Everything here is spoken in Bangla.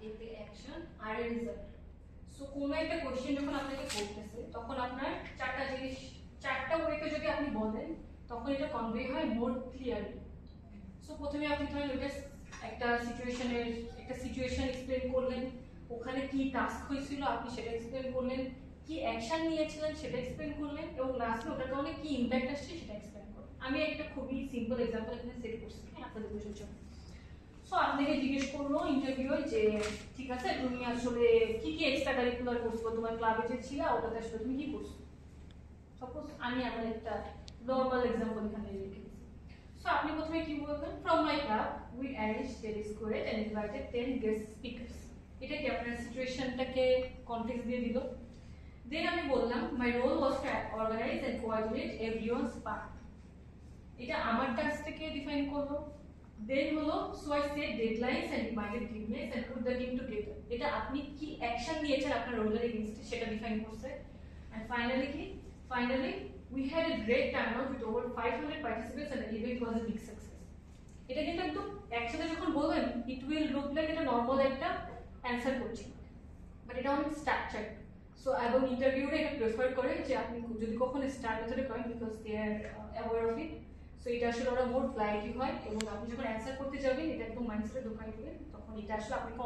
এতে অ্যাকশন আর এ রেজাল্ট। সো কোনো একটা কোশ্চেন যখন আপনাকে করতেছে তখন আপনার চারটা ওয়েতে যদি আপনি বলেন তখন এটা কনভে হয় মোর ক্লিয়ারলি। সো প্রথমে আপনি ধরেন ওটা একটা সিচুয়েশন এক্সপ্লেন করলেন, ওখানে কি টাস্ক হয়েছিল আপনি সেটা এক্সপ্লেন করলেন, কি অ্যাকশন নিয়েছিলেন সেটা এক্সপ্লেন করলেন, এবং লাস্টে ওটার কারণে কি ইমপ্যাক্ট আসছে সেটা এক্সপ্লেন করলেন। আমি একটা খুবই সিম্পল এক্সাম্পল এখানে সেট করছি, হ্যাঁ, আপনাদের বোঝার জন্য। সো আপনাকে জিজ্ঞেস করলো ইন্টারভিউয়ে যে ঠিক আছে তুমি আসলে কি কি এক্সট্রা কারিকুলার করছো, তোমার ক্লাবে যে ছিল ওটাতে আসলে তুমি কি করছো। সাপোজ আমি আমার একটা নর্মাল এক্সাম্পল এখানে রেখেছি। সো আপনি প্রথমে কি বলবেন, from my club we arrange tennis court and invited 10 guest speakers. এটা কি আপনার সিচুয়েশনটাকে কনটেক্সট দিয়ে দিল। দেন আমি বললাম my role was to organise and coordinate everyone's part. এটা আমার টাস্কটাকে ডিফাইন করলো। দেন হলো so I set deadlines and reminded teammates and put the team together. এটা আপনি কি অ্যাকশন নিয়েছেন আপনার রোলের এগেইনস্টে সেটা ডিফাইন করছে। And finally we had a great turnout with over 500 participants and the event was a big success. এটা কিন্তু একদম একসাথে যখন বলবেন ইট উইল লুক লাইক এটা নরমাল একটা অ্যানসার করছি, বাট এটা অনেক স্ট্রাকচার্ড। সো এবং ইন্টারভিউরে এটা প্রেফার করে যে আপনি যদি কখনো স্টার মেথডে করেন because they are aware of it. So এটা আসলে ওরা মোর লাইকই হয়, এবং আপনি যখন অ্যান্সার করতে যাবেন এটা একদম মাইন্ডসেটে ঢোকাই দেবেন, তখন এটা আসলে আপনি